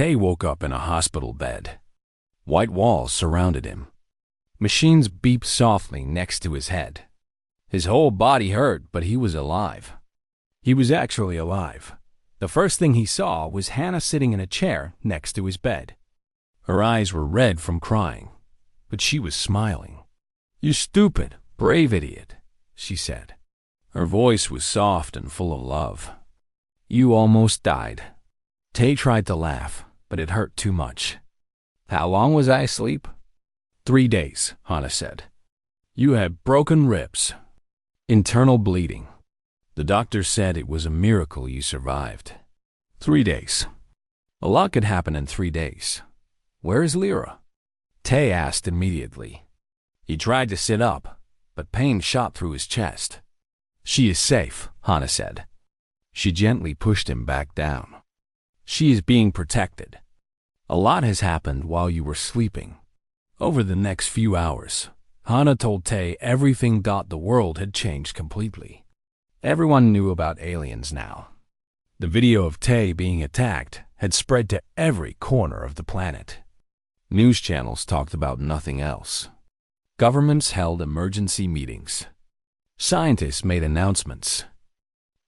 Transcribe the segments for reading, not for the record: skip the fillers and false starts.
Tay woke up in a hospital bed. White walls surrounded him. Machines beeped softly next to his head. His whole body hurt, but he was alive. He was actually alive. The first thing he saw was Hannah sitting in a chair next to his bed. Her eyes were red from crying, but she was smiling. "You stupid, brave idiot," she said. Her voice was soft and full of love. "You almost died." Tay tried to laugh, but it hurt too much. "How long was I asleep?" 3 days, Hannah said. "You had broken ribs. Internal bleeding. The doctor said it was a miracle you survived." 3 days. A lot could happen in 3 days. "Where is Lyra?" Tay asked immediately. He tried to sit up, but pain shot through his chest. "She is safe," Hannah said. She gently pushed him back down. "She is being protected. A lot has happened while you were sleeping." Over the next few hours, Hannah told Tay everything. The world had changed completely. Everyone knew about aliens now. The video of Tay being attacked had spread to every corner of the planet. News channels talked about nothing else. Governments held emergency meetings. Scientists made announcements.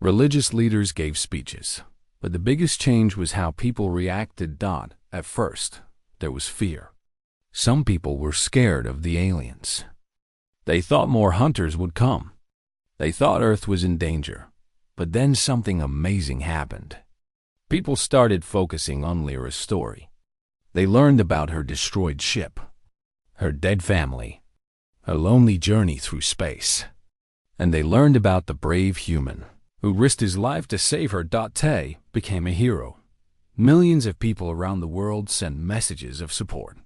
Religious leaders gave speeches. But the biggest change was how people reacted. At first, there was fear. Some people were scared of the aliens. They thought more hunters would come. They thought Earth was in danger. But then something amazing happened. People started focusing on Lyra's story. They learned about her destroyed ship, her dead family, her lonely journey through space. And they learned about the brave human who risked his life to save her. Tay became a hero. Millions of people around the world sent messages of support.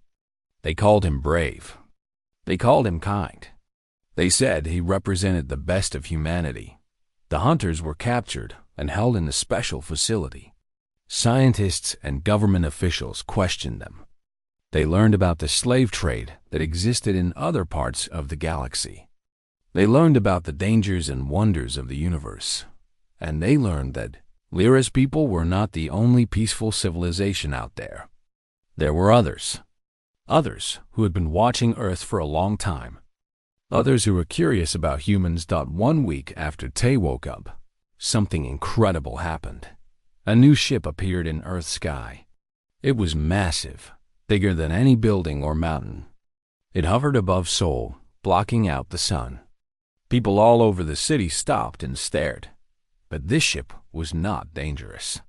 They called him brave. They called him kind. They said he represented the best of humanity. The hunters were captured and held in a special facility. Scientists and government officials questioned them. They learned about the slave trade that existed in other parts of the galaxy. They learned about the dangers and wonders of the universe. And they learned that Lyra's people were not the only peaceful civilization out there. There were others. Others who had been watching Earth for a long time. Others who were curious about humans. 1 week after Tay woke up, something incredible happened. A new ship appeared in Earth's sky. It was massive, bigger than any building or mountain. It hovered above Seoul, blocking out the sun. People all over the city stopped and stared. But this ship was not dangerous.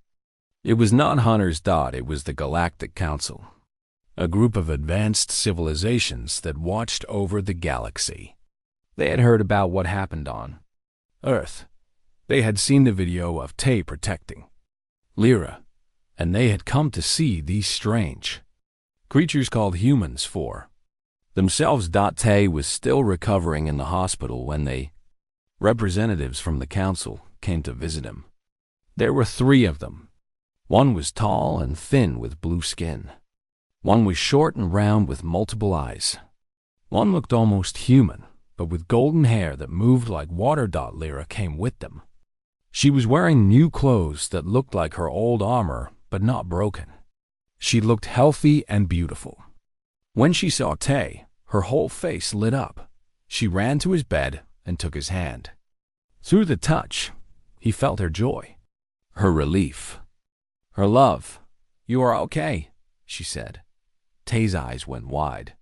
It was not hunters. It was the Galactic Council, a group of advanced civilizations that watched over the galaxy. They had heard about what happened on Earth. They had seen the video of Tay protecting Lyra, and they had come to see these strange creatures called humans for themselves. Tay was still recovering in the hospital when representatives from the council came to visit him. There were 3 of them. One was tall and thin with blue skin. One was short and round with multiple eyes. One looked almost human, but with golden hair that moved like water. Lyra came with them. She was wearing new clothes that looked like her old armor, but not broken. She looked healthy and beautiful. When she saw Tay, her whole face lit up. She ran to his bed and took his hand. Through the touch, he felt her joy, her relief, her love. "You are okay," she said. Tay's eyes went wide.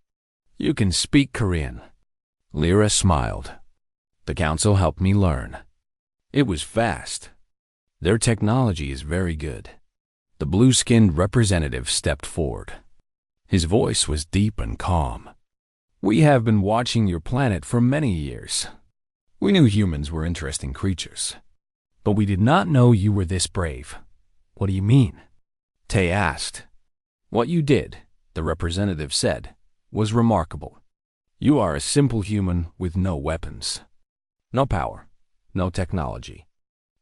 "You can speak Korean." Lyra smiled. "The council helped me learn. It was fast. Their technology is very good." The blue-skinned representative stepped forward. His voice was deep and calm. "We have been watching your planet for many years. We knew humans were interesting creatures, but we did not know you were this brave." "What do you mean?" Tay asked. "What you did," the representative said, "was remarkable. You are a simple human with no weapons, no power, no technology.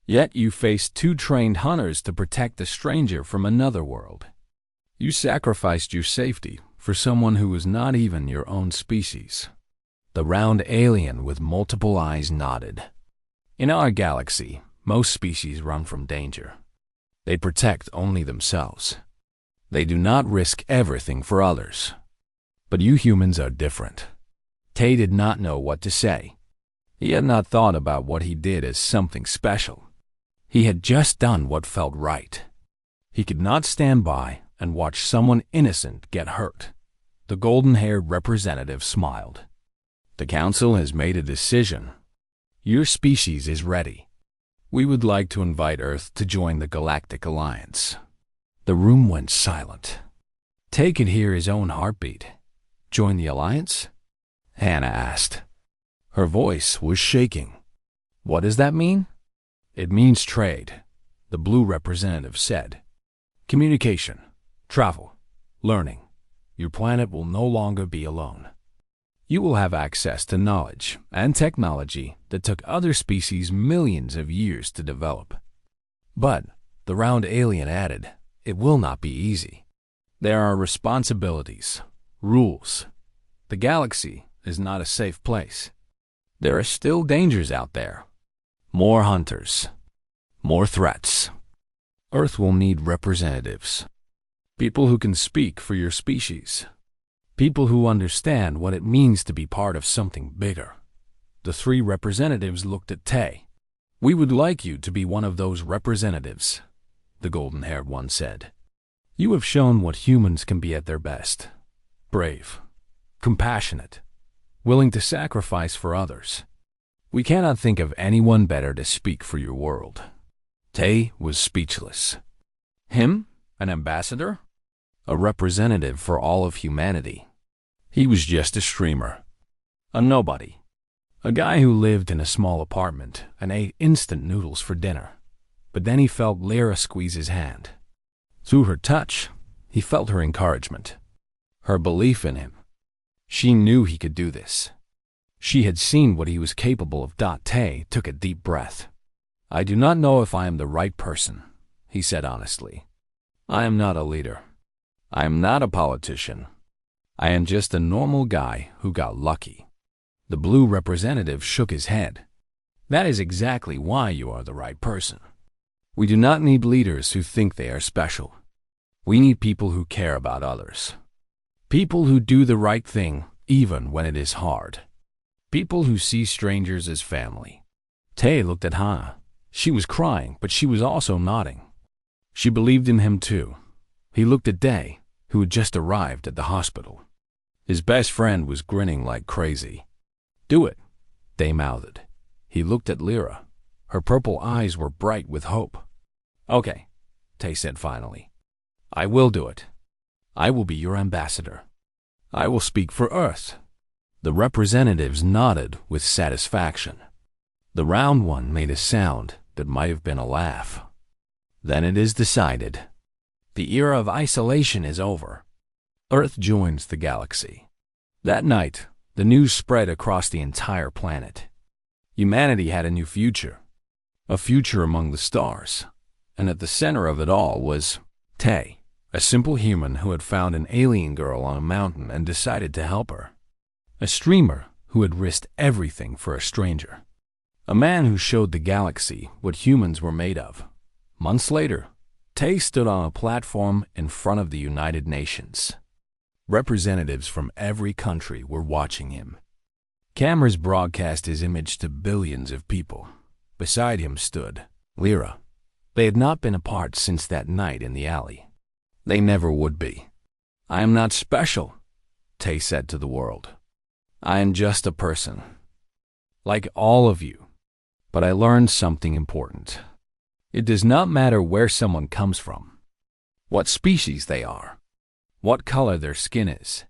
Yet you faced 2 trained hunters to protect a stranger from another world. You sacrificed your safety for someone who was not even your own species." The round alien with multiple eyes nodded. "In our galaxy, most species run from danger. They protect only themselves. They do not risk everything for others. But you humans are different. Tay did not know what to say. He had not thought about what he did as something special. He had just done what felt right. He could not stand by and watch someone innocent get hurt. The golden-haired representative smiled. The council has made a decision. Your species is ready. We would like to invite Earth to join the Galactic Alliance. The room went silent. Tay could hear his own heartbeat. Join the Alliance? Hannah asked. Her voice was shaking. What does that mean? It means trade, the blue representative said. Communication, travel, learning. Your planet will no longer be alone. You will have access to knowledge and technology that took other species millions of years to develop. But, the round alien added, it will not be easy. There are responsibilities, rules. The galaxy is not a safe place. There are still dangers out there. More hunters. More threats. Earth will need representatives. People who can speak for your species. People who understand what it means to be part of something bigger. The three representatives looked at Tay. We would like you to be one of those representatives, the golden-haired one said. You have shown what humans can be at their best. Brave, compassionate, willing to sacrifice for others. We cannot think of anyone better to speak for your world. Tay was speechless. Him? An ambassador? A representative for all of humanity. He was just a streamer. A nobody. A guy who lived in a small apartment and ate instant noodles for dinner. But then he felt Lyra squeeze his hand. Through her touch, he felt her encouragement. Her belief in him. She knew he could do this. She had seen what he was capable of. Tay took a deep breath. I do not know if I am the right person, he said honestly. I am not a leader. I am not a politician. I am just a normal guy who got lucky. The blue representative shook his head. That is exactly why you are the right person. We do not need leaders who think they are special. We need people who care about others. People who do the right thing even when it is hard. People who see strangers as family. Tay looked at Hannah. She was crying, but she was also nodding. She believed in him too. He looked at Day, who had just arrived at the hospital. His best friend was grinning like crazy. Do it, Day mouthed. He looked at Lyra. Her purple eyes were bright with hope. Okay, Tay said finally. I will do it. I will be your ambassador. I will speak for Earth. The representatives nodded with satisfaction. The round one made a sound that might have been a laugh. Then it is decided. The era of isolation is over. Earth joins the galaxy. That night, the news spread across the entire planet. Humanity had a new future. A future among the stars. And at the center of it all was Tay, a simple human who had found an alien girl on a mountain and decided to help her. A streamer who had risked everything for a stranger. A man who showed the galaxy what humans were made of. Months later, Tay stood on a platform in front of the United Nations. Representatives from every country were watching him. Cameras broadcast his image to billions of people. Beside him stood Lyra. They had not been apart since that night in the alley. They never would be. I am not special, Tay said to the world. I am just a person. Like all of you. But I learned something important. It does not matter where someone comes from, what species they are, what color their skin is.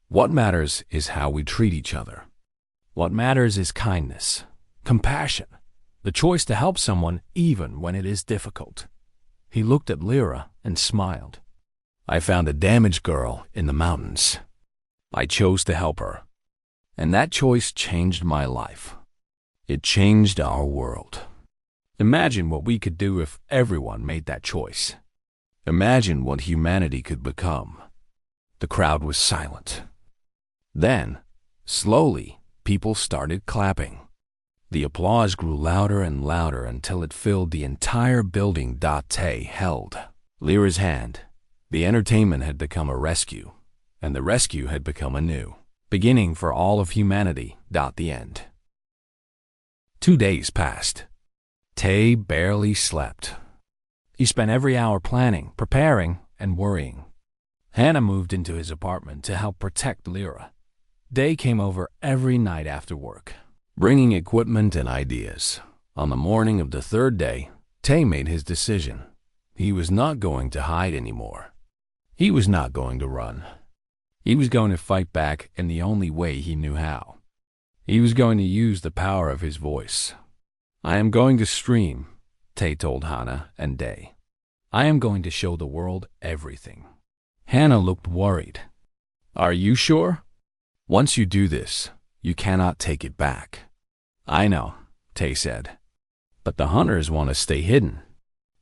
What matters is how we treat each other. What matters is kindness, compassion, the choice to help someone even when it is difficult. He looked at Lyra and smiled. I found a damaged girl in the mountains. I chose to help her. And that choice changed my life. It changed our world. Imagine what we could do if everyone made that choice. Imagine what humanity could become. The crowd was silent. Then, slowly, people started clapping. The applause grew louder and louder until it filled the entire building. Tay held Lyra's hand. The entertainment had become a rescue, and the rescue had become a new beginning for all of humanity. The end. 2 days passed. Tay barely slept. He spent every hour planning, preparing, and worrying. Hannah moved into his apartment to help protect Lyra. Day came over every night after work, bringing equipment and ideas. On the morning of the third day, Tay made his decision. He was not going to hide anymore. He was not going to run. He was going to fight back in the only way he knew how. He was going to use the power of his voice. I am going to stream, Tay told Hannah and Day. I am going to show the world everything. Hannah looked worried. Are you sure? Once you do this, you cannot take it back. I know, Tay said. But the hunters want to stay hidden.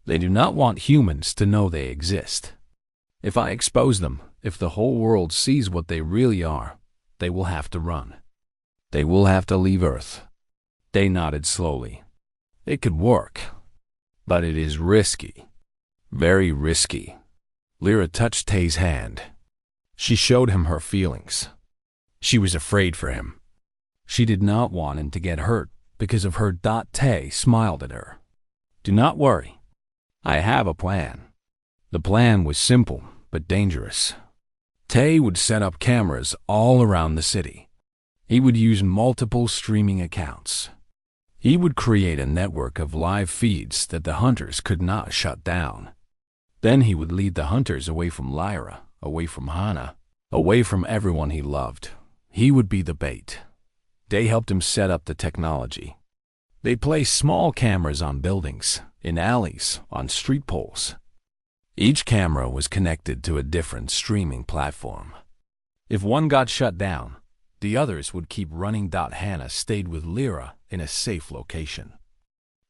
They do not want humans to know they exist. If I expose them, if the whole world sees what they really are, they will have to run. They will have to leave Earth. Day nodded slowly. It could work, but it is risky. Very risky. Lyra touched Tay's hand. She showed him her feelings. She was afraid for him. She did not want him to get hurt because of her. Tay smiled at her. Do not worry. I have a plan. The plan was simple but dangerous. Tay would set up cameras all around the city. He would use multiple streaming accounts. He would create a network of live feeds that the hunters could not shut down. Then he would lead the hunters away from Lyra, away from Hannah, away from everyone he loved. He would be the bait. They helped him set up the technology. They placed small cameras on buildings, in alleys, on street poles. Each camera was connected to a different streaming platform. If one got shut down, the others would keep running. Hannah stayed with Lyra in a safe location,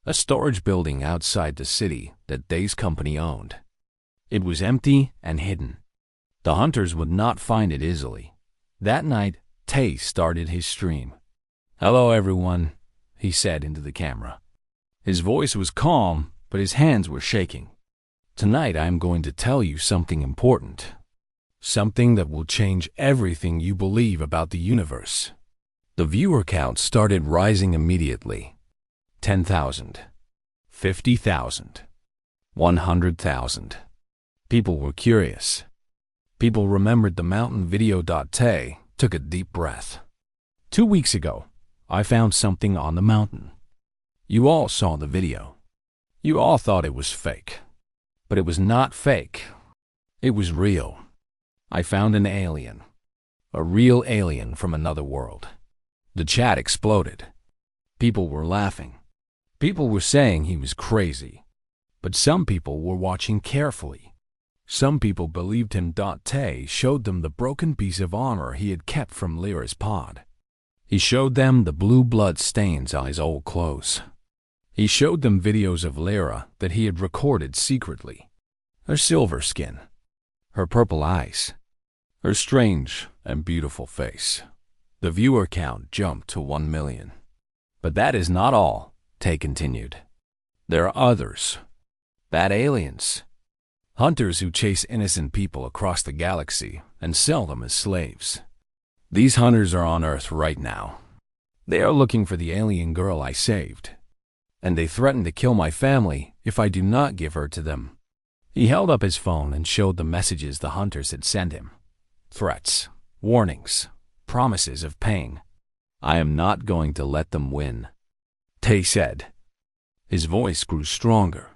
a storage building outside the city that Day's company owned. It was empty and hidden. The hunters would not find it easily. That night, Tay started his stream. Hello, everyone, he said into the camera. His voice was calm, but his hands were shaking. Tonight I am going to tell you something important. Something that will change everything you believe about the universe. The viewer count started rising immediately. 10,000. 50,000. 100,000. People were curious. People remembered the mountain video. Tay took a deep breath. 2 weeks ago, I found something on the mountain. You all saw the video. You all thought it was fake. But it was not fake. It was real. I found an alien. A real alien from another world. The chat exploded. People were laughing. People were saying he was crazy. But some people were watching carefully. Some people believed him. Tay showed them the broken piece of armor he had kept from Lyra's pod. He showed them the blue blood stains on his old clothes. He showed them videos of Lyra that he had recorded secretly. Her silver skin, her purple eyes, her strange and beautiful face. The viewer count jumped to 1 million. But that is not all, Tay continued. There are others. Bad aliens. Hunters who chase innocent people across the galaxy and sell them as slaves. These hunters are on Earth right now. They are looking for the alien girl I saved. And they threaten to kill my family if I do not give her to them. He held up his phone and showed the messages the hunters had sent him. Threats, warnings, promises of pain. I am not going to let them win, Tay said. His voice grew stronger.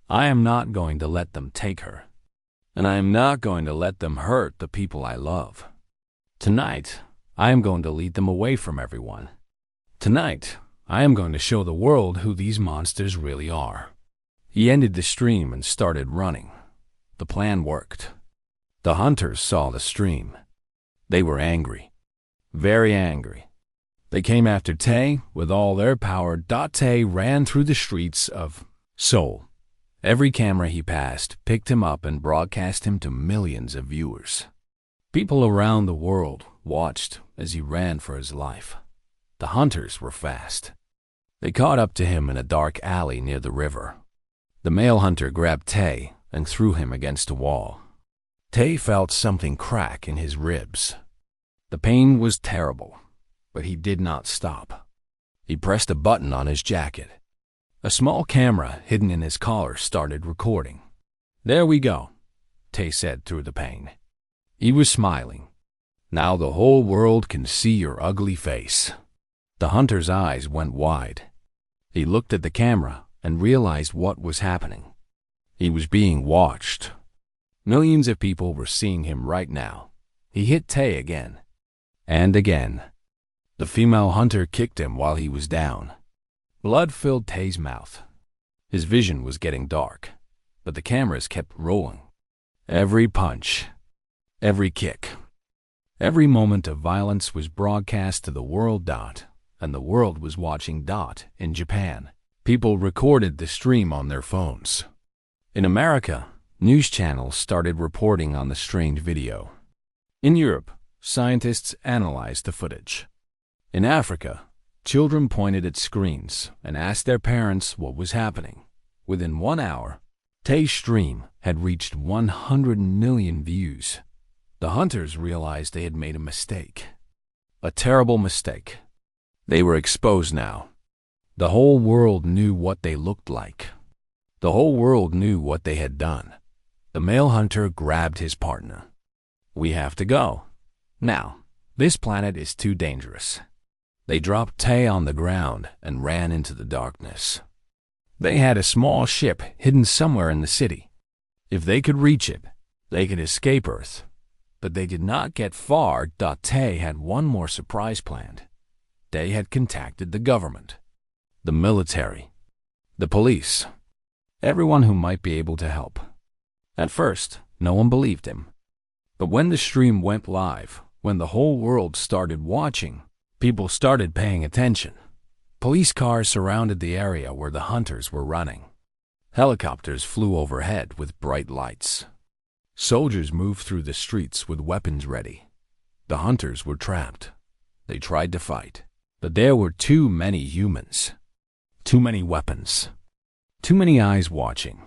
I am not going to let them take her. And I am not going to let them hurt the people I love. Tonight, I am going to lead them away from everyone. Tonight, I am going to show the world who these monsters really are. He ended the stream and started running. The plan worked. The hunters saw the stream. They were angry. Very angry. They came after Tay with all their power. Tay ran through the streets of Seoul. Every camera he passed picked him up and broadcast him to millions of viewers. People around the world watched as he ran for his life. The hunters were fast. They caught up to him in a dark alley near the river. The male hunter grabbed Tay and threw him against a wall. Tay felt something crack in his ribs. The pain was terrible, but he did not stop. He pressed a button on his jacket. A small camera hidden in his collar started recording. "There we go," Tay said through the pain. He was smiling. "Now the whole world can see your ugly face." The hunter's eyes went wide. He looked at the camera and realized what was happening. He was being watched. Millions of people were seeing him right now. He hit Tay again. And again. The female hunter kicked him while he was down. Blood filled Tay's mouth. His vision was getting dark, but the cameras kept rolling. Every punch, every kick, every moment of violence was broadcast to the world. And the world was watching. In Japan, people recorded the stream on their phones. In America, news channels started reporting on the strange video. In Europe, scientists analyzed the footage. In Africa, children pointed at screens and asked their parents what was happening. Within 1 hour, Tay's stream had reached 100 million views. The hunters realized they had made a mistake. A terrible mistake. They were exposed now. The whole world knew what they looked like. The whole world knew what they had done. The male hunter grabbed his partner. "We have to go. Now, this planet is too dangerous." They dropped Tay on the ground and ran into the darkness. They had a small ship hidden somewhere in the city. If they could reach it, they could escape Earth. But they did not get far. Tay had one more surprise planned. They had contacted the government, the military, the police, everyone who might be able to help. At first, no one believed him. But when the stream went live, when the whole world started watching, people started paying attention. Police cars surrounded the area where the hunters were running. Helicopters flew overhead with bright lights. Soldiers moved through the streets with weapons ready. The hunters were trapped. They tried to fight, but there were too many humans, too many weapons, too many eyes watching.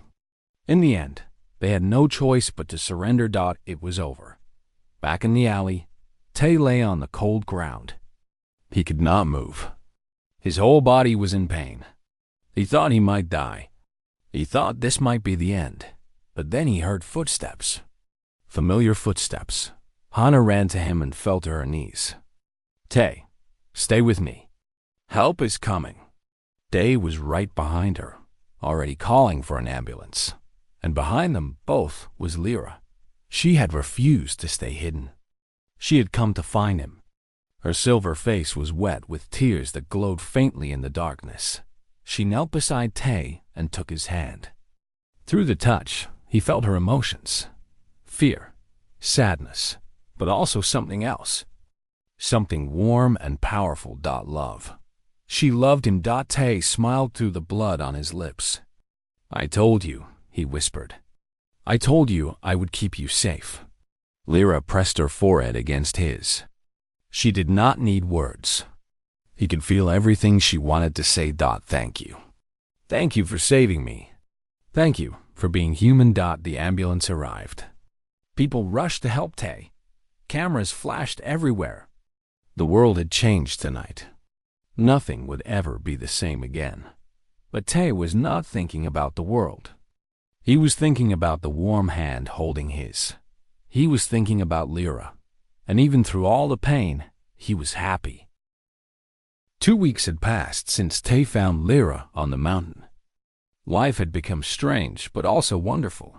In the end, they had no choice but to surrender. It was over. Back in the alley, Tay lay on the cold ground. He could not move. His whole body was in pain. He thought he might die. He thought this might be the end. But then he heard footsteps. Familiar footsteps. Hana ran to him and fell to her knees. "Tay, stay with me. Help is coming." Tay was right behind her, already calling for an ambulance. And behind them both was Lyra. She had refused to stay hidden. She had come to find him. Her silver face was wet with tears that glowed faintly in the darkness. She knelt beside Tay and took his hand. Through the touch, he felt her emotions. Fear, sadness, but also something else. Something warm and powerful. Love. She loved him. Tay smiled through the blood on his lips. "I told you," he whispered. "I told you I would keep you safe." Lyra pressed her forehead against his. She did not need words. He could feel everything she wanted to say. "Thank you. Thank you for saving me. Thank you for being human." The ambulance arrived. People rushed to help Tay. Cameras flashed everywhere. The world had changed tonight. Nothing would ever be the same again. But Tay was not thinking about the world. He was thinking about the warm hand holding his. He was thinking about Lyra. And even through all the pain, he was happy. 2 weeks had passed since Tay found Lyra on the mountain. Life had become strange, but also wonderful.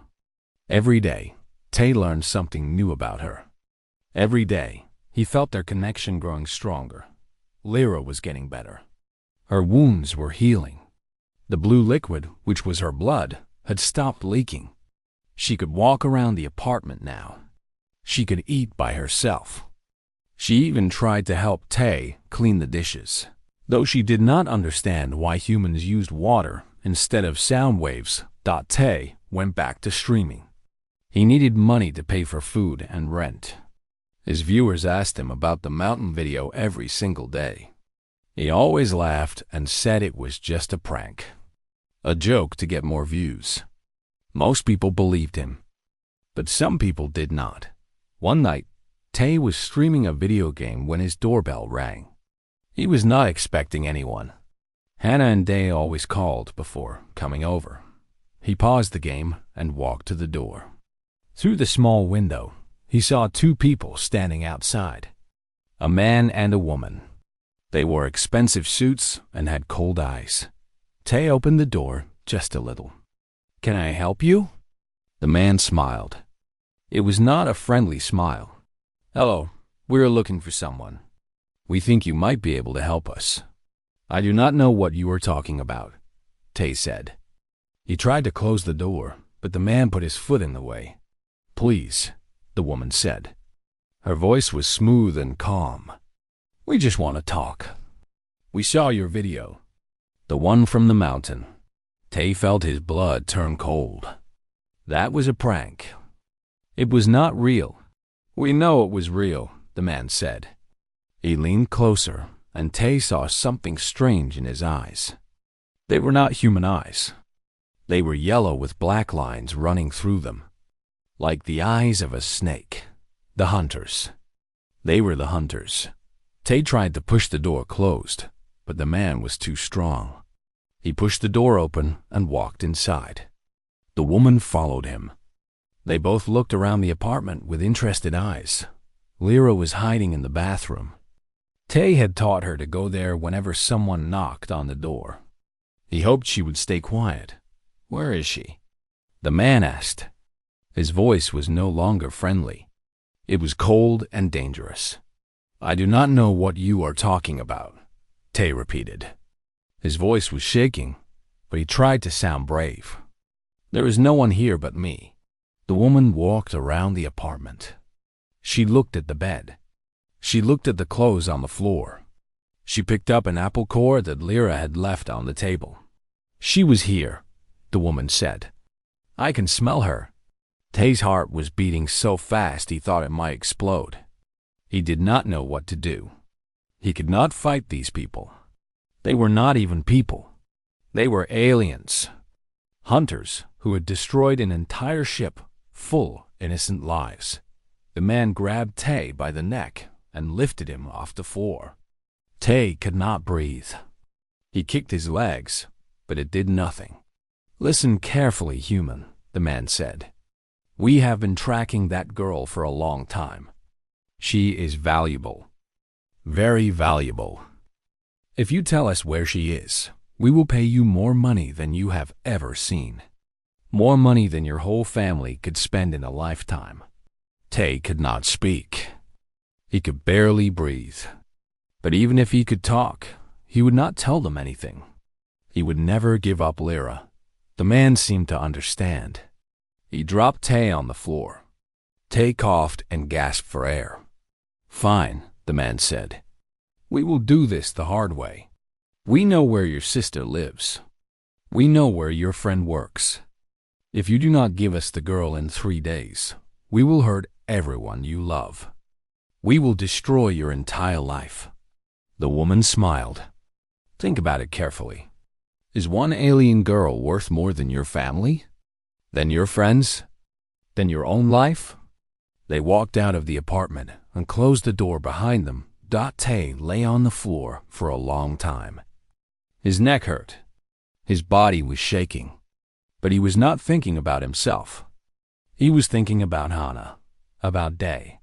Every day, Tay learned something new about her. Every day, he felt their connection growing stronger. Lyra was getting better. Her wounds were healing. The blue liquid, which was her blood, had stopped leaking. She could walk around the apartment now. She could eat by herself. She even tried to help Tay clean the dishes. Though she did not understand why humans used water instead of sound waves, Tay went back to streaming. He needed money to pay for food and rent. His viewers asked him about the mountain video every single day. He always laughed and said it was just a prank, a joke to get more views. Most people believed him. But some people did not. One night, Tay was streaming a video game when his doorbell rang. He was not expecting anyone. Hannah and Day always called before coming over. He paused the game and walked to the door. Through the small window, he saw two people standing outside, a man and a woman. They wore expensive suits and had cold eyes. Tay opened the door just a little. "Can I help you?" The man smiled. It was not a friendly smile. "Hello, we're looking for someone. We think you might be able to help us." "I do not know what you are talking about," Tay said. He tried to close the door, but the man put his foot in the way. "Please," the woman said. Her voice was smooth and calm. "We just want to talk. We saw your video, the one from the mountain." Tay felt his blood turn cold. That was a prank. It was not real. "We know it was real," the man said. He leaned closer, and Tay saw something strange in his eyes. They were not human eyes. They were yellow with black lines running through them, like the eyes of a snake. The hunters. They were the hunters. Tay tried to push the door closed, but the man was too strong. He pushed the door open and walked inside. The woman followed him. They both looked around the apartment with interested eyes. Lyra was hiding in the bathroom. Tay had taught her to go there whenever someone knocked on the door. He hoped she would stay quiet. "Where is she?" the man asked. His voice was no longer friendly. It was cold and dangerous. "I do not know what you are talking about," Tay repeated. His voice was shaking, but he tried to sound brave. "There is no one here but me." The woman walked around the apartment. She looked at the bed. She looked at the clothes on the floor. She picked up an apple core that Lyra had left on the table. "She was here," the woman said. "I can smell her." Tay's heart was beating so fast he thought it might explode. He did not know what to do. He could not fight these people. They were not even people. They were aliens. Hunters who had destroyed an entire ship full innocent lives. The man grabbed Tay by the neck and lifted him off the floor. Tay could not breathe. He kicked his legs, but it did nothing. "Listen carefully, human," the man said. "We have been tracking that girl for a long time. She is valuable. Very valuable. If you tell us where she is, we will pay you more money than you have ever seen. More money than your whole family could spend in a lifetime." Tay could not speak. He could barely breathe. But even if he could talk, he would not tell them anything. He would never give up Lyra. The man seemed to understand. He dropped Tay on the floor. Tay coughed and gasped for air. "Fine," the man said. "We will do this the hard way. We know where your sister lives. We know where your friend works. If you do not give us the girl in 3 days, we will hurt everyone you love. We will destroy your entire life." The woman smiled. "Think about it carefully. Is one alien girl worth more than your family? Than your friends? Than your own life?" They walked out of the apartment and closed the door behind them. Tay lay on the floor for a long time. His neck hurt. His body was shaking. But he was not thinking about himself. He was thinking about Hannah, about Day,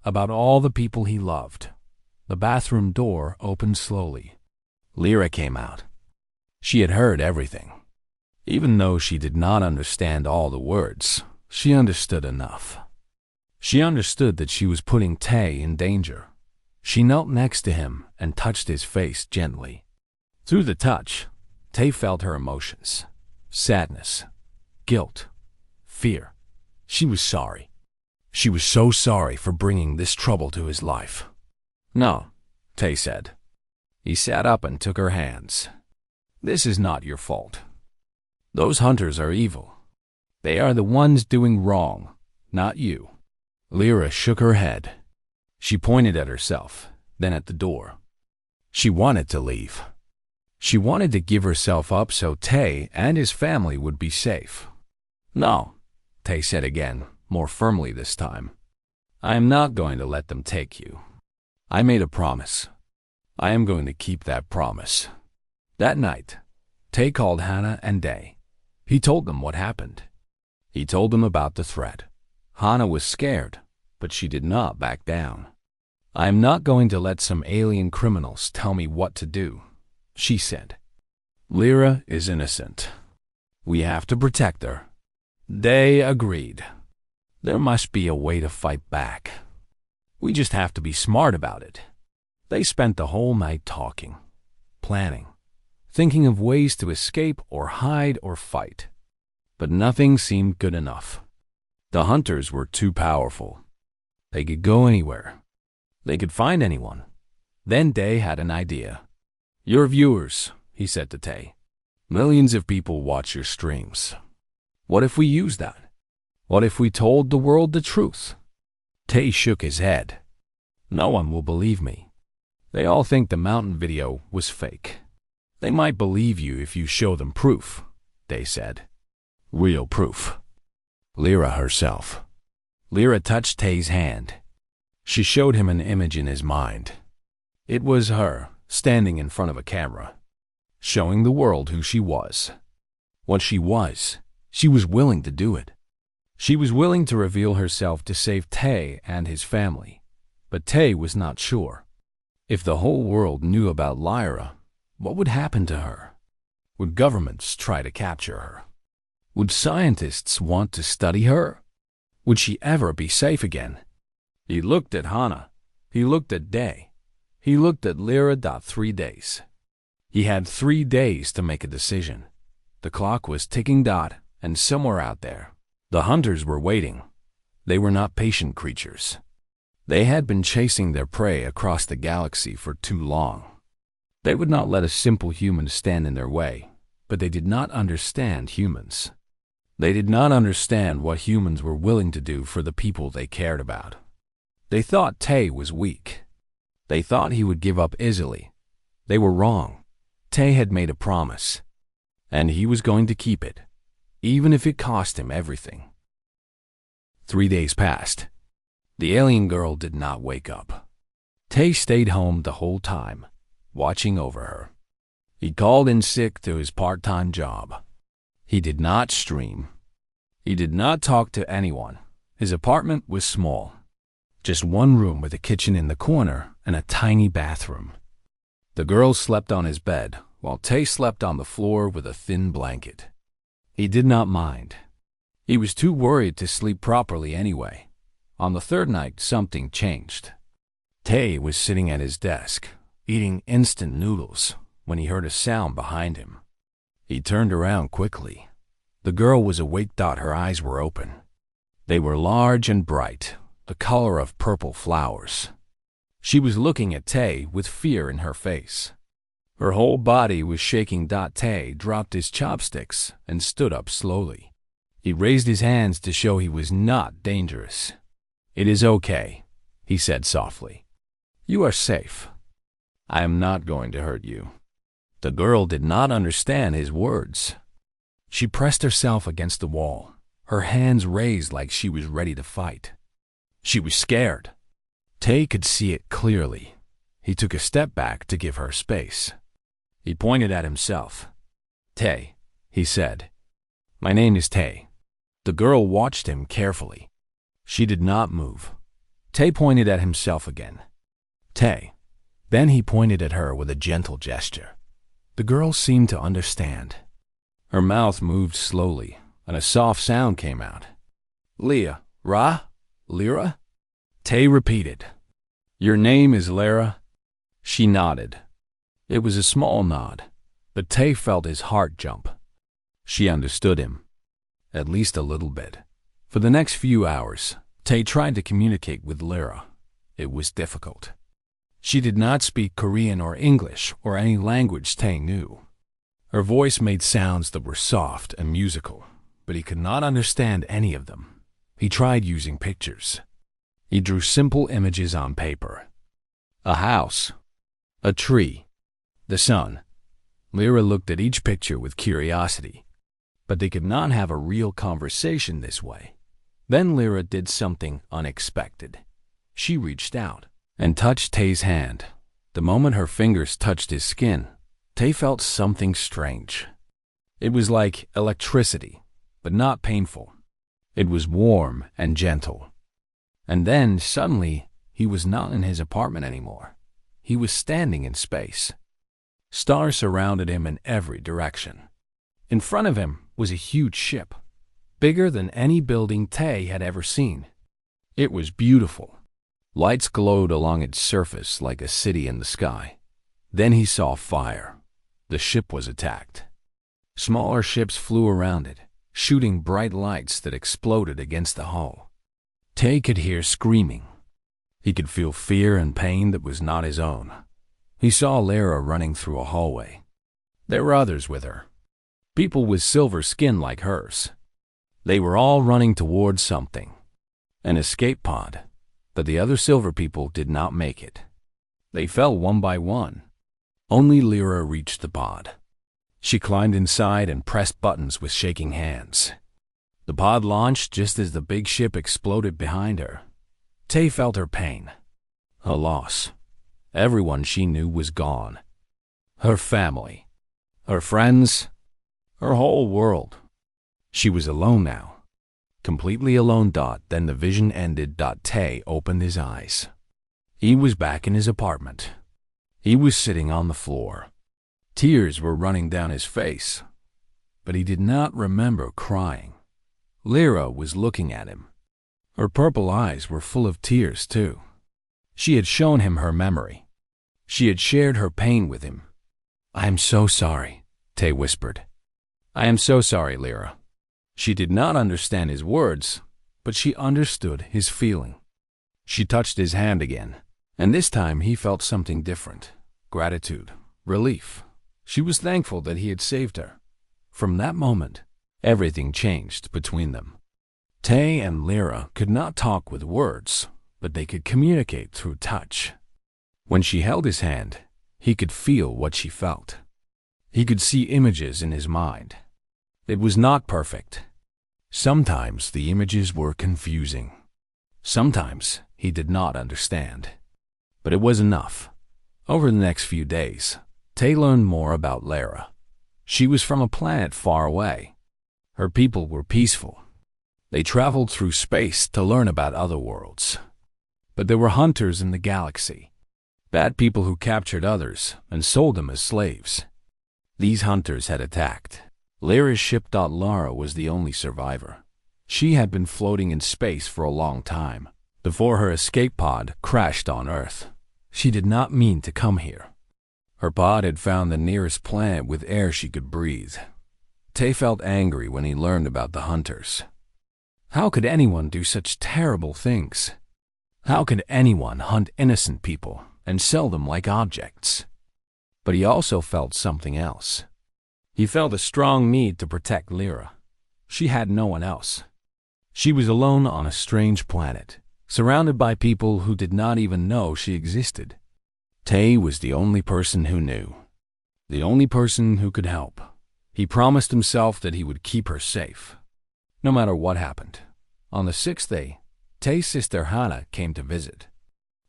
about all the people he loved. The bathroom door opened slowly. Lyra came out. She had heard everything. Even though she did not understand all the words, she understood enough. She understood that she was putting Tay in danger. She knelt next to him and touched his face gently. Through the touch, Tay felt her emotions: sadness, guilt, fear. She was sorry. She was so sorry for bringing this trouble to his life. "No," Tay said. He sat up and took her hands. "This is not your fault. Those hunters are evil. They are the ones doing wrong, not you." Lyra shook her head. She pointed at herself, then at the door. She wanted to leave. She wanted to give herself up so Tay and his family would be safe. "No," Tay said again, more firmly this time. I am not going to let them take you. I made a promise. I am going to keep that promise. That night, Tay called Hannah and Day. He told them what happened. He told them about the threat. Hannah was scared, but she did not back down. I am not going to let some alien criminals tell me what to do, she said. Lyra is innocent. We have to protect her. Day agreed. There must be a way to fight back. We just have to be smart about it. They spent the whole night talking, planning, thinking of ways to escape or hide or fight. But nothing seemed good enough. The hunters were too powerful. They could go anywhere. They could find anyone. Then Day had an idea. Your viewers, he said to Tay. Millions of people watch your streams. What if we used that? What if we told the world the truth? Tay shook his head. No one will believe me. They all think the mountain video was fake. They might believe you if you show them proof, Day said. Real proof. Lyra herself. Lyra touched Tay's hand. She showed him an image in his mind. It was her, standing in front of a camera, showing the world who she was. What she was willing to do it. She was willing to reveal herself to save Tay and his family. But Tay was not sure. If the whole world knew about Lyra, what would happen to her? Would governments try to capture her? Would scientists want to study her? Would she ever be safe again? He looked at Hannah. He looked at Day. He looked at Lyra. 3 days. He had 3 days to make a decision. The clock was ticking. And somewhere out there, the hunters were waiting. They were not patient creatures. They had been chasing their prey across the galaxy for too long. They would not let a simple human stand in their way, but they did not understand humans. They did not understand what humans were willing to do for the people they cared about. They thought Tay was weak. They thought he would give up easily. They were wrong. Tay had made a promise, and he was going to keep it, even if it cost him everything. 3 days passed. The alien girl did not wake up. Tay stayed home the whole time, watching over her. He called in sick to his part-time job. He did not stream. He did not talk to anyone. His apartment was small. Just one room with a kitchen in the corner and a tiny bathroom. The girl slept on his bed, while Tay slept on the floor with a thin blanket. He did not mind. He was too worried to sleep properly anyway. On the 3rd night, something changed. Tay was sitting at his desk, eating instant noodles, when he heard a sound behind him. He turned around quickly. The girl was awake. Her eyes were open. They were large and bright, the color of purple flowers. She was looking at Tay with fear in her face. Her whole body was shaking. Tay dropped his chopsticks and stood up slowly. He raised his hands to show he was not dangerous. It is okay, he said softly. You are safe. I am not going to hurt you. The girl did not understand his words. She pressed herself against the wall, her hands raised like she was ready to fight. She was scared. Tay could see it clearly. He took a step back to give her space. He pointed at himself. Tay, he said. My name is Tay. The girl watched him carefully. She did not move. Tay pointed at himself again. Tay. Then he pointed at her with a gentle gesture. The girl seemed to understand. Her mouth moved slowly, and a soft sound came out. Lyra? Tay repeated. Your name is Lyra? She nodded. It was a small nod, but Tay felt his heart jump. She understood him, at least a little bit. For the next few hours, Tay tried to communicate with Lyra. It was difficult. She did not speak Korean or English or any language Tay knew. Her voice made sounds that were soft and musical, but he could not understand any of them. He tried using pictures. He drew simple images on paper. A house, a tree, the sun. Lyra looked at each picture with curiosity, but they could not have a real conversation this way. Then Lyra did something unexpected. She reached out and touched Tay's hand. The moment her fingers touched his skin, Tay felt something strange. It was like electricity, but not painful. It was warm and gentle. And then, suddenly, he was not in his apartment anymore. He was standing in space. Stars surrounded him in every direction. In front of him was a huge ship, bigger than any building Tay had ever seen. It was beautiful. Lights glowed along its surface like a city in the sky. Then he saw fire. The ship was attacked. Smaller ships flew around it, shooting bright lights that exploded against the hull. Tay could hear screaming. He could feel fear and pain that was not his own. He saw Lyra running through a hallway. There were others with her. People with silver skin like hers. They were all running towards something. An escape pod. But the other silver people did not make it. They fell one by one. Only Lyra reached the pod. She climbed inside and pressed buttons with shaking hands. The pod launched just as the big ship exploded behind her. Tay felt her pain. Her loss. Everyone she knew was gone. Her family. Her friends. Her whole world. She was alone now. Completely alone. Then the vision ended. Tay opened his eyes. He was back in his apartment. He was sitting on the floor. Tears were running down his face, but he did not remember crying. Lyra was looking at him. Her purple eyes were full of tears, too. She had shown him her memory. She had shared her pain with him. "I am so sorry," Tay whispered. "I am so sorry, Lyra." She did not understand his words, but she understood his feeling. She touched his hand again, and this time he felt something different. Gratitude, relief. She was thankful that he had saved her. From that moment, everything changed between them. Tay and Lyra could not talk with words, but they could communicate through touch. When she held his hand, he could feel what she felt. He could see images in his mind. It was not perfect. Sometimes the images were confusing. Sometimes he did not understand. But it was enough. Over the next few days, Tay learned more about Lyra. She was from a planet far away. Her people were peaceful. They traveled through space to learn about other worlds. But there were hunters in the galaxy. Bad people who captured others and sold them as slaves. These hunters had attacked. Lyra's ship. Lara was the only survivor. She had been floating in space for a long time, before her escape pod crashed on Earth. She did not mean to come here. Her pod had found the nearest planet with air she could breathe. Tay felt angry when he learned about the hunters. How could anyone do such terrible things? How could anyone hunt innocent people and sell them like objects? But he also felt something else. He felt a strong need to protect Lyra. She had no one else. She was alone on a strange planet, surrounded by people who did not even know she existed. Tay was the only person who knew. The only person who could help. He promised himself that he would keep her safe, no matter what happened. On the sixth day, Tay's sister Hannah came to visit.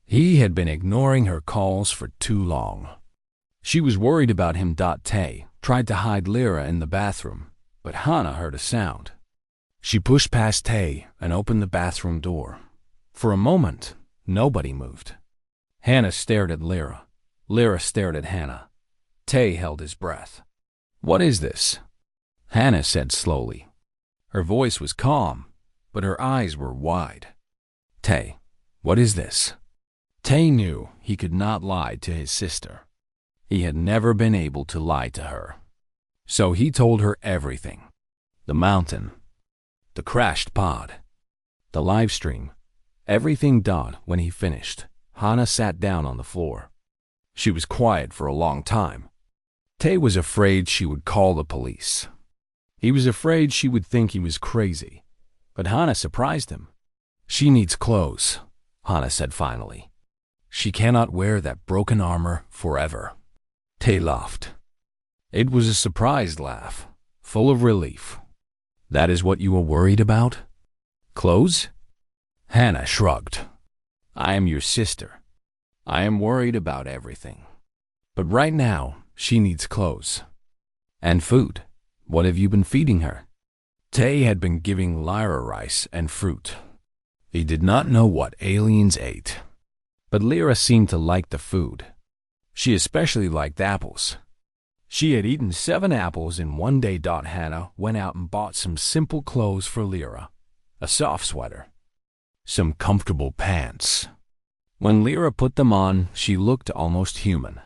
He had been ignoring her calls for too long. She was worried about him. Tay tried to hide Lyra in the bathroom, but Hannah heard a sound. She pushed past Tay and opened the bathroom door. For a moment, nobody moved. Hannah stared at Lyra. Lyra stared at Hannah. Tay held his breath. "What is this?" Hannah said slowly. Her voice was calm, but her eyes were wide. "Tay, what is this?" Tay knew he could not lie to his sister. He had never been able to lie to her. So he told her everything. The mountain. The crashed pod. The live stream. Everything. When he finished, Hannah sat down on the floor. She was quiet for a long time. Tay was afraid she would call the police. He was afraid she would think he was crazy. But Hannah surprised him. "She needs clothes," Hannah said finally. "She cannot wear that broken armor forever." Tay laughed. It was a surprised laugh, full of relief. "That is what you were worried about?" Clothes? Hannah shrugged. I am your sister. I am worried about everything. But right now, she needs clothes. And food. What have you been feeding her? Tay had been giving Lyra rice and fruit. He did not know what aliens ate. But Lyra seemed to like the food. She especially liked apples. She had eaten 7 apples in one day. Hannah went out and bought some simple clothes for Lyra. A soft sweater. Some comfortable pants. When Lyra put them on, she looked almost human.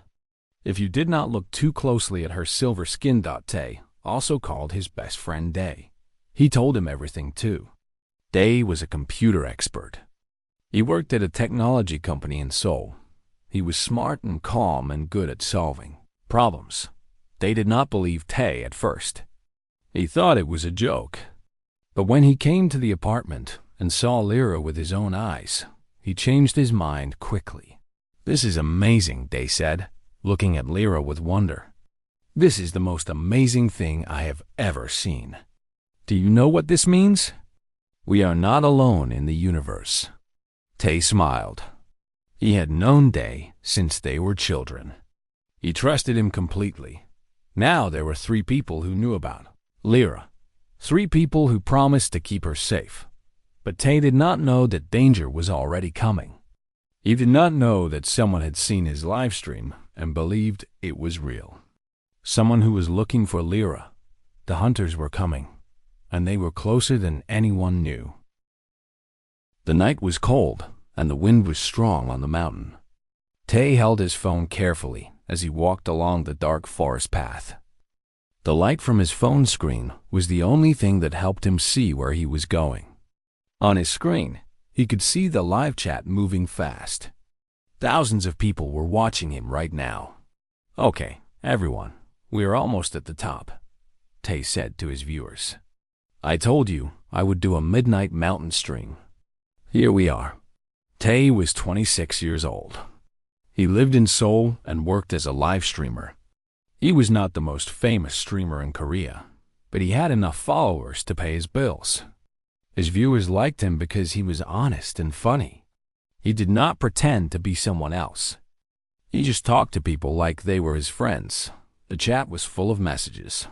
If you did not look too closely at her silver skin. Tay also called his best friend Day. He told him everything too. Day was a computer expert. He worked at a technology company in Seoul. He was smart and calm and good at solving problems. They did not believe Tay at first. He thought it was a joke. But when he came to the apartment and saw Lyra with his own eyes, he changed his mind quickly. This is amazing, Day said, looking at Lyra with wonder. This is the most amazing thing I have ever seen. Do you know what this means? We are not alone in the universe. Tay smiled. He had known Day since they were children. He trusted him completely. Now there were 3 people who knew about Lyra. 3 people who promised to keep her safe. But Tay did not know that danger was already coming. He did not know that someone had seen his live stream and believed it was real. Someone who was looking for Lyra. The hunters were coming, and they were closer than anyone knew. The night was cold, and the wind was strong on the mountain. Tay held his phone carefully as he walked along the dark forest path. The light from his phone screen was the only thing that helped him see where he was going. On his screen, he could see the live chat moving fast. Thousands of people were watching him right now. Okay, everyone, we are almost at the top, Tay said to his viewers. I told you I would do a midnight mountain stream. Here we are. Tay was 26 years old. He lived in Seoul and worked as a live streamer. He was not the most famous streamer in Korea, but he had enough followers to pay his bills. His viewers liked him because he was honest and funny. He did not pretend to be someone else. He just talked to people like they were his friends. The chat was full of messages.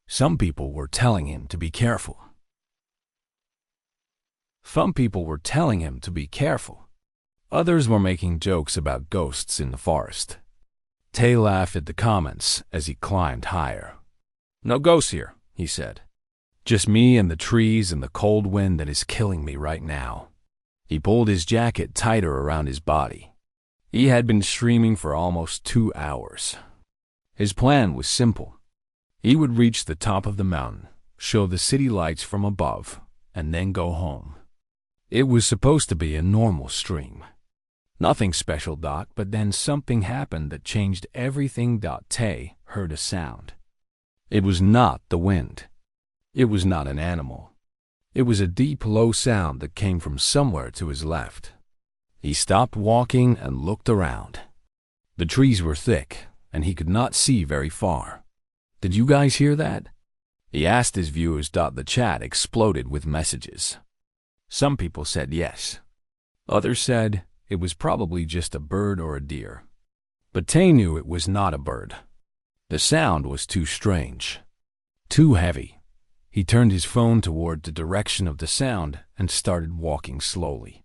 Some people were telling him to be careful. Others were making jokes about ghosts in the forest. Tay laughed at the comments as he climbed higher. No ghosts here, he said. Just me and the trees and the cold wind that is killing me right now. He pulled his jacket tighter around his body. He had been streaming for almost 2 hours. His plan was simple. He would reach the top of the mountain, show the city lights from above, and then go home. It was supposed to be a normal stream. Nothing special, but then something happened that changed everything. Tay heard a sound. It was not the wind. It was not an animal. It was a deep, low sound that came from somewhere to his left. He stopped walking and looked around. The trees were thick, and he could not see very far. Did you guys hear that? He asked his viewers. The chat exploded with messages. Some people said yes. Others said it was probably just a bird or a deer. But Tay knew it was not a bird. The sound was too strange, too heavy. He turned his phone toward the direction of the sound and started walking slowly.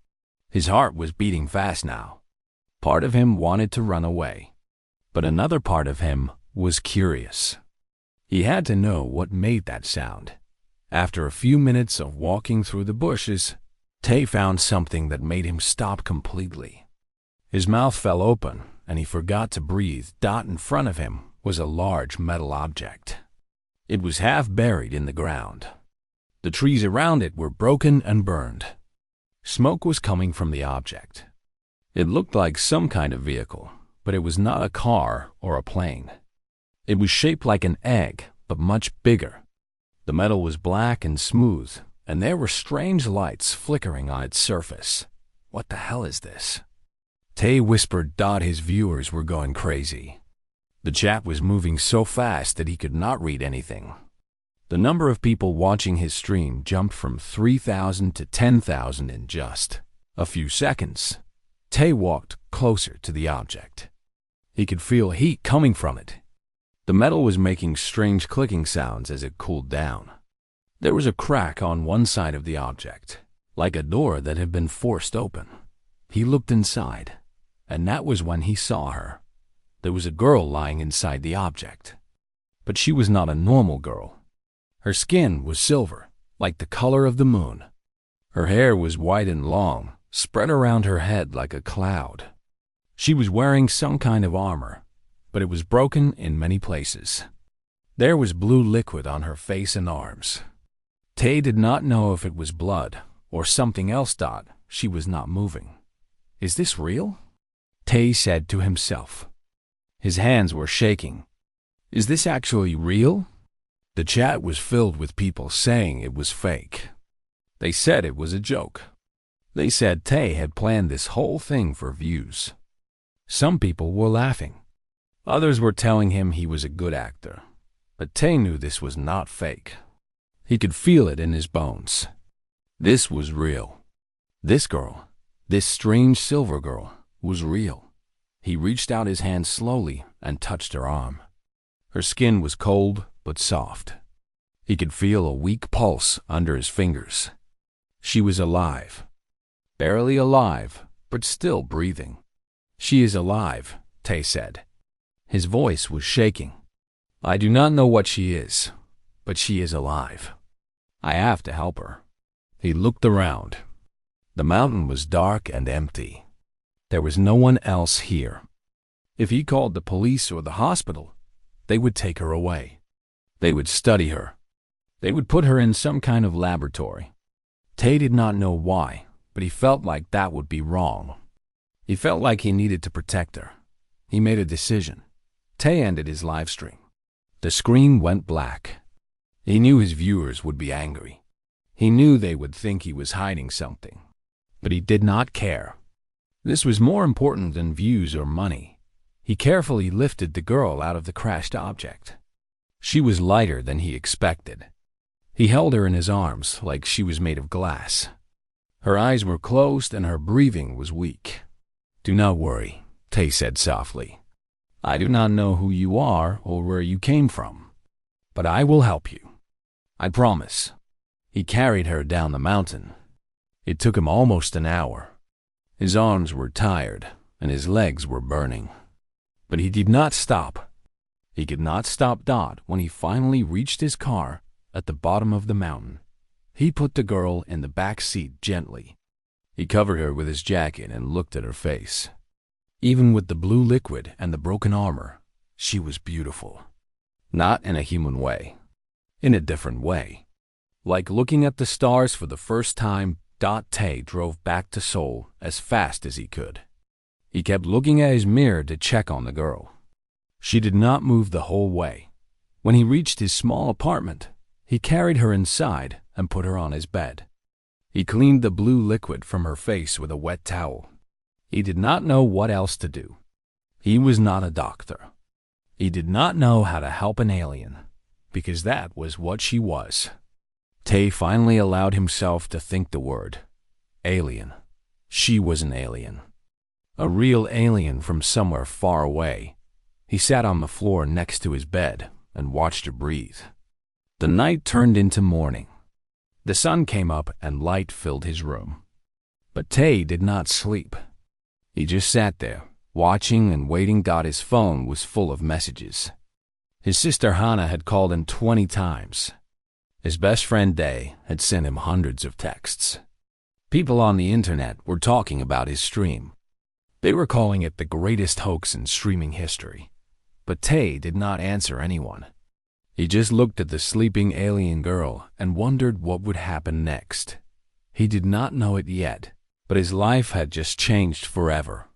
His heart was beating fast now. Part of him wanted to run away, but another part of him was curious. He had to know what made that sound. After a few minutes of walking through the bushes, Tay found something that made him stop completely. His mouth fell open, and he forgot to breathe. In front of him was a large metal object. It was half buried in the ground. The trees around it were broken and burned. Smoke was coming from the object. It looked like some kind of vehicle, but it was not a car or a plane. It was shaped like an egg, but much bigger. The metal was black and smooth, and there were strange lights flickering on its surface. What the hell is this? Tay whispered. His viewers were going crazy. The chat was moving so fast that he could not read anything. The number of people watching his stream jumped from 3,000 to 10,000 in just a few seconds. Tay walked closer to the object. He could feel heat coming from it. The metal was making strange clicking sounds as it cooled down. There was a crack on one side of the object, like a door that had been forced open. He looked inside, and that was when he saw her. There was a girl lying inside the object. But she was not a normal girl. Her skin was silver, like the color of the moon. Her hair was white and long, spread around her head like a cloud. She was wearing some kind of armor, but it was broken in many places. There was blue liquid on her face and arms. Tay did not know if it was blood or something else. She was not moving. Is this real? Tay said to himself. His hands were shaking. Is this actually real? The chat was filled with people saying it was fake. They said it was a joke. They said Tay had planned this whole thing for views. Some people were laughing. Others were telling him he was a good actor. But Tay knew this was not fake. He could feel it in his bones. This was real. This girl, this strange silver girl, was real. He reached out his hand slowly and touched her arm. Her skin was cold but soft. He could feel a weak pulse under his fingers. She was alive. Barely alive, but still breathing. She is alive, Tay said. His voice was shaking. I do not know what she is, but she is alive. I have to help her. He looked around. The mountain was dark and empty. There was no one else here. If he called the police or the hospital, they would take her away. They would study her. They would put her in some kind of laboratory. Tay did not know why, but he felt like that would be wrong. He felt like he needed to protect her. He made a decision. Tay ended his live stream. The screen went black. He knew his viewers would be angry. He knew they would think he was hiding something. But he did not care. This was more important than views or money. He carefully lifted the girl out of the crashed object. She was lighter than he expected. He held her in his arms like she was made of glass. Her eyes were closed and her breathing was weak. Do not worry, Tay said softly. I do not know who you are or where you came from, but I will help you. I promise. He carried her down the mountain. It took him almost an hour. His arms were tired and his legs were burning. But he did not stop. He could not stop when he finally reached his car at the bottom of the mountain. He put the girl in the back seat gently. He covered her with his jacket and looked at her face. Even with the blue liquid and the broken armor, she was beautiful. Not in a human way. In a different way. Like looking at the stars for the first time, Tay drove back to Seoul as fast as he could. He kept looking at his mirror to check on the girl. She did not move the whole way. When he reached his small apartment, he carried her inside and put her on his bed. He cleaned the blue liquid from her face with a wet towel. He did not know what else to do. He was not a doctor. He did not know how to help an alien, because that was what she was. Tay finally allowed himself to think the word. Alien. She was an alien. A real alien from somewhere far away. He sat on the floor next to his bed and watched her breathe. The night turned into morning. The sun came up and light filled his room. But Tay did not sleep. He just sat there, watching and waiting. His phone was full of messages. His sister Hannah had called him 20 times. His best friend Day had sent him hundreds of texts. People on the internet were talking about his stream. They were calling it the greatest hoax in streaming history. But Tay did not answer anyone. He just looked at the sleeping alien girl and wondered what would happen next. He did not know it yet, but his life had just changed forever.